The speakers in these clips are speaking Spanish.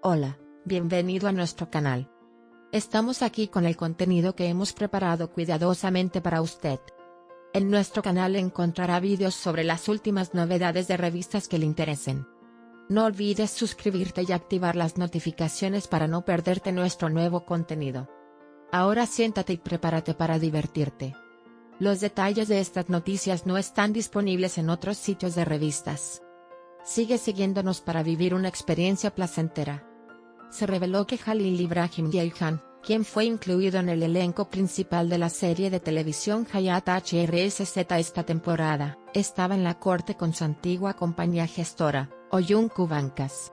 Hola, bienvenido a nuestro canal. Estamos aquí con el contenido que hemos preparado cuidadosamente para usted. En nuestro canal encontrará vídeos sobre las últimas novedades de revistas que le interesen. No olvides suscribirte y activar las notificaciones para no perderte nuestro nuevo contenido. Ahora siéntate y prepárate para divertirte. Los detalles de estas noticias no están disponibles en otros sitios de revistas. Sigue siguiéndonos para vivir una experiencia placentera. Se reveló que Jalil Ibrahim Ceyhan, quien fue incluido en el elenco principal de la serie de televisión Hayat HRSZ esta temporada, estaba en la corte con su antigua compañía gestora, Oyuncu Bancas.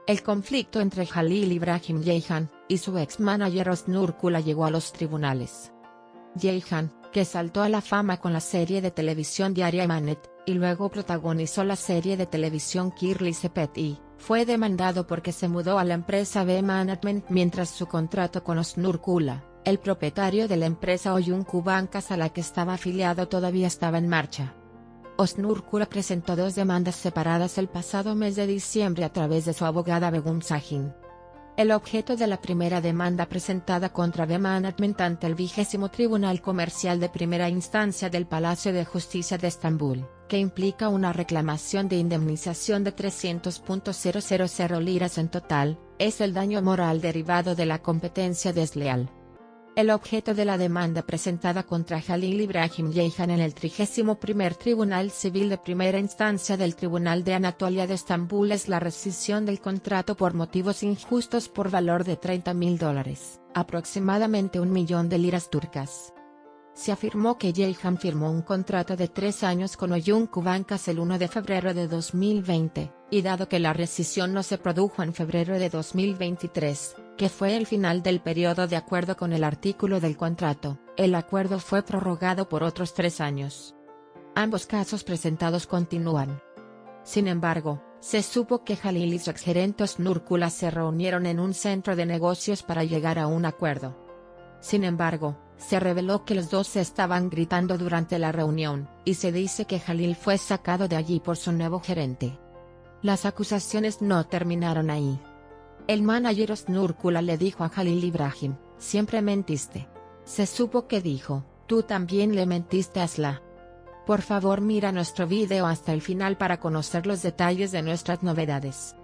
El conflicto entre Jalil Ibrahim Ceyhan y su ex-manager Osnur Kula llegó a los tribunales. Ceyhan, que saltó a la fama con la serie de televisión Diaria Emanet, y luego protagonizó la serie de televisión Kirli Sepeti, fue demandado porque se mudó a la empresa B Management mientras su contrato con Osnur Kula, el propietario de la empresa Oyuncu Bancas a la que estaba afiliado, todavía estaba en marcha. Osnur Kula presentó dos demandas separadas el pasado mes de diciembre a través de su abogada Begum Sahin. El objeto de la primera demanda presentada contra B Management ante el 20º Tribunal Comercial de Primera Instancia del Palacio de Justicia de Estambul, que implica una reclamación de indemnización de 300.000 liras en total, es el daño moral derivado de la competencia desleal. El objeto de la demanda presentada contra Jalil Ibrahim Ceyhan en el 31º Tribunal Civil de Primera Instancia del Tribunal de Anatolia de Estambul es la rescisión del contrato por motivos injustos por valor de $30.000, aproximadamente 1 millón de liras turcas. Se afirmó que Ceyhan firmó un contrato de 3 años con Oyuncu Bancas el 1 de febrero de 2020, y dado que la rescisión no se produjo en febrero de 2023, que fue el final del periodo de acuerdo con el artículo del contrato, el acuerdo fue prorrogado por otros 3 años. Ambos casos presentados continúan. Sin embargo, se supo que Jalil y su exgerente Osnur Kula se reunieron en un centro de negocios para llegar a un acuerdo. Sin embargo, se reveló que los dos se estaban gritando durante la reunión, y se dice que Jalil fue sacado de allí por su nuevo gerente. Las acusaciones no terminaron ahí. El manager Osnur Kula le dijo a Jalil Ibrahim: "Siempre mentiste". Se supo que dijo: "Tú también le mentiste a Asla". Por favor, mira nuestro video hasta el final para conocer los detalles de nuestras novedades.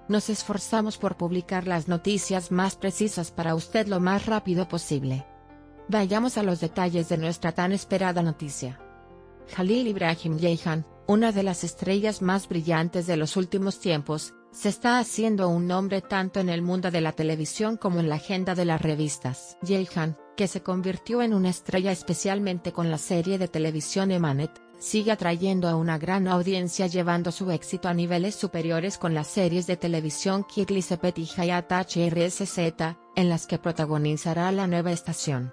Nos esforzamos por publicar las noticias más precisas para usted lo más rápido posible. Vayamos a los detalles de nuestra tan esperada noticia. Jalil Ibrahim Ceyhan, una de las estrellas más brillantes de los últimos tiempos, se está haciendo un nombre tanto en el mundo de la televisión como en la agenda de las revistas. Ceyhan, que se convirtió en una estrella especialmente con la serie de televisión Emanet, sigue atrayendo a una gran audiencia, llevando su éxito a niveles superiores con las series de televisión Kirli Sepeti y Hayat HRSZ, en las que protagonizará la nueva estación.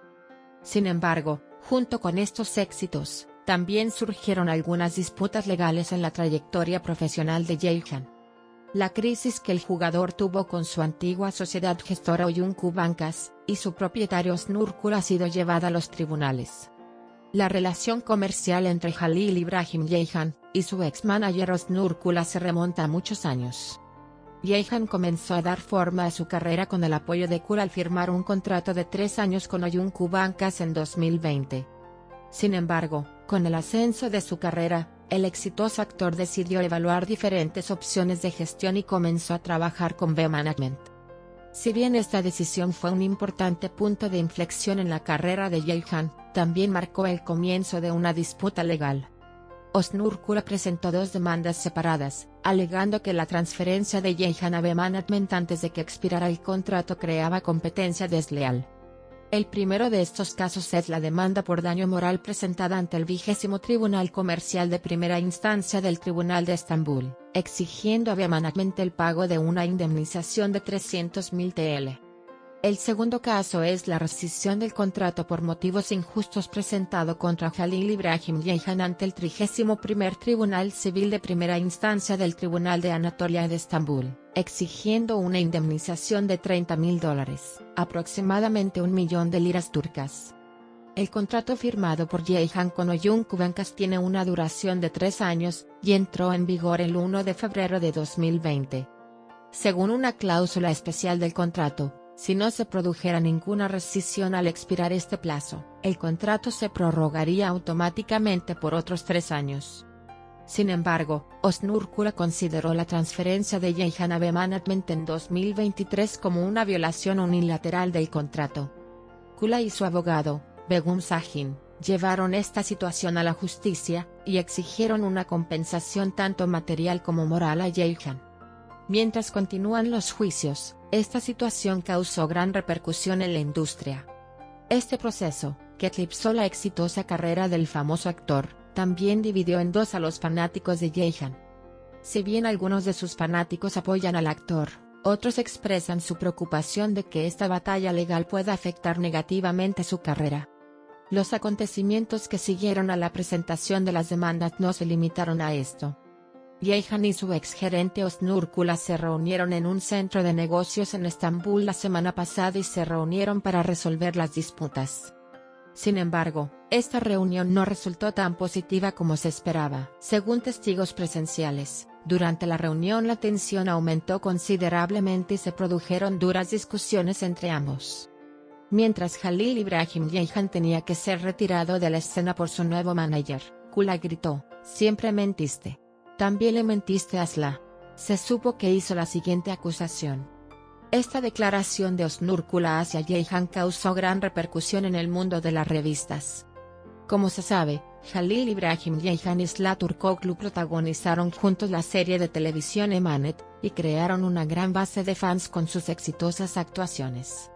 Sin embargo, junto con estos éxitos, también surgieron algunas disputas legales en la trayectoria profesional de Ceyhan. La crisis que el jugador tuvo con su antigua sociedad gestora Oyuncu Bancas, y su propietario Osnur Kula ha sido llevada a los tribunales. La relación comercial entre Jalil Ibrahim Ceyhan y su ex-manager Osnur Kula se remonta a muchos años. Ceyhan comenzó a dar forma a su carrera con el apoyo de Kula al firmar un contrato de 3 años con Oyuncu Bancas en 2020. Sin embargo, con el ascenso de su carrera, el exitoso actor decidió evaluar diferentes opciones de gestión y comenzó a trabajar con B Management. Si bien esta decisión fue un importante punto de inflexión en la carrera de Ceyhan, también marcó el comienzo de una disputa legal. Osnur Kula presentó 2 demandas separadas, alegando que la transferencia de Ceyhan a B Management antes de que expirara el contrato creaba competencia desleal. El primero de estos casos es la demanda por daño moral presentada ante el 20º Tribunal Comercial de Primera Instancia del Tribunal de Estambul, exigiendo a B Management el pago de una indemnización de 300.000 TL. El segundo caso es la rescisión del contrato por motivos injustos presentado contra Jalil Ibrahim Ceyhan ante el 31º Tribunal Civil de Primera Instancia del Tribunal de Anatolia de Estambul, exigiendo una indemnización de $30.000, aproximadamente 1 millón de liras turcas. El contrato firmado por Ceyhan con Oyuncu Bancas tiene una duración de 3 años, y entró en vigor el 1 de febrero de 2020. Según una cláusula especial del contrato, si no se produjera ninguna rescisión al expirar este plazo, el contrato se prorrogaría automáticamente por otros 3 años. Sin embargo, Osnur-Kula consideró la transferencia de Yeihan a B Management en 2023 como una violación unilateral del contrato. Kula y su abogado, Begum Sahin, llevaron esta situación a la justicia, y exigieron una compensación tanto material como moral a Yeihan. Mientras continúan los juicios, esta situación causó gran repercusión en la industria. Este proceso, que eclipsó la exitosa carrera del famoso actor, también dividió en dos a los fanáticos de Yeihan. Si bien algunos de sus fanáticos apoyan al actor, otros expresan su preocupación de que esta batalla legal pueda afectar negativamente su carrera. Los acontecimientos que siguieron a la presentación de las demandas no se limitaron a esto. Yeihan y su exgerente Osnur-Kula se reunieron en un centro de negocios en Estambul la semana pasada y se reunieron para resolver las disputas. Sin embargo, esta reunión no resultó tan positiva como se esperaba. Según testigos presenciales, durante la reunión la tensión aumentó considerablemente y se produjeron duras discusiones entre ambos. Mientras Jalil Ibrahim Yeihan tenía que ser retirado de la escena por su nuevo manager, Kula gritó: "Siempre mentiste. También le mentiste a Asla". Se supo que hizo la siguiente acusación. Esta declaración de Osnur-Kula hacia Yeihan causó gran repercusión en el mundo de las revistas. Como se sabe, Jalil Ibrahim Yeihan y Asla Turkoglu protagonizaron juntos la serie de televisión Emanet, y crearon una gran base de fans con sus exitosas actuaciones.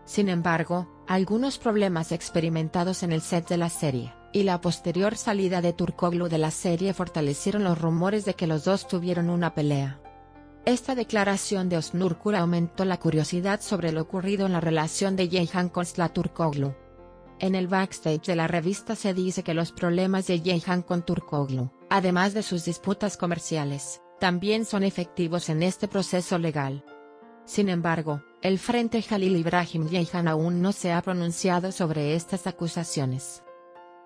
Sin embargo, algunos problemas experimentados en el set de la serie, y la posterior salida de Turkoglu de la serie fortalecieron los rumores de que los dos tuvieron una pelea. Esta declaración de Osnur-Kula aumentó la curiosidad sobre lo ocurrido en la relación de Yeihan con Asla Turkoglu. En el backstage de la revista se dice que los problemas de Yeihan con Turkoglu, además de sus disputas comerciales, también son efectivos en este proceso legal. Sin embargo, el frente Jalil Ibrahim Yeihan aún no se ha pronunciado sobre estas acusaciones.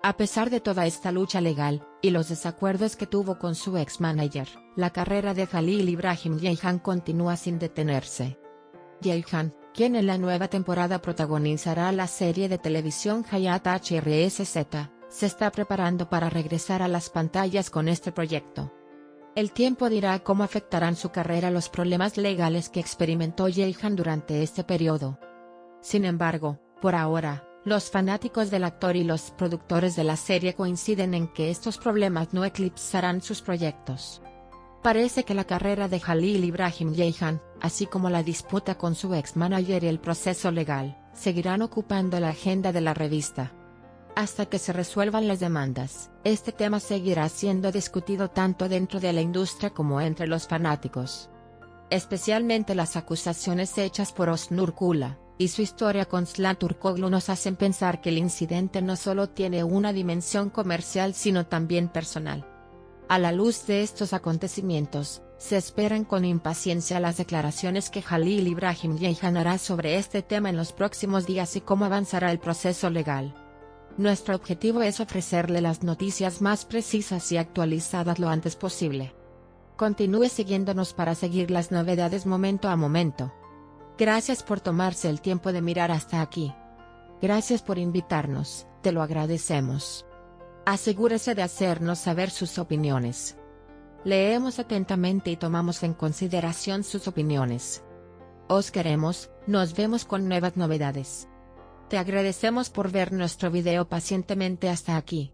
A pesar de toda esta lucha legal, y los desacuerdos que tuvo con su ex-manager, la carrera de Jalil Ibrahim Yeihan continúa sin detenerse. Yeihan, quien en la nueva temporada protagonizará la serie de televisión Hayat HRSZ, se está preparando para regresar a las pantallas con este proyecto. El tiempo dirá cómo afectarán su carrera los problemas legales que experimentó Yeihan durante este periodo. Sin embargo, por ahora, los fanáticos del actor y los productores de la serie coinciden en que estos problemas no eclipsarán sus proyectos. Parece que la carrera de Jalil Ibrahim Yeihan, así como la disputa con su ex-manager y el proceso legal, seguirán ocupando la agenda de la revista. Hasta que se resuelvan las demandas, este tema seguirá siendo discutido tanto dentro de la industria como entre los fanáticos. Especialmente las acusaciones hechas por Osnur-Kula y su historia con Asla Turkoglu nos hacen pensar que el incidente no solo tiene una dimensión comercial sino también personal. A la luz de estos acontecimientos, se esperan con impaciencia las declaraciones que Jalil Ibrahim Yeihan hará sobre este tema en los próximos días y cómo avanzará el proceso legal. Nuestro objetivo es ofrecerle las noticias más precisas y actualizadas lo antes posible. Continúe siguiéndonos para seguir las novedades momento a momento. Gracias por tomarse el tiempo de mirar hasta aquí. Gracias por invitarnos, te lo agradecemos. Asegúrese de hacernos saber sus opiniones. Leemos atentamente y tomamos en consideración sus opiniones. Os queremos, nos vemos con nuevas novedades. Te agradecemos por ver nuestro video pacientemente hasta aquí.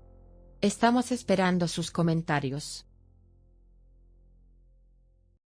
Estamos esperando sus comentarios.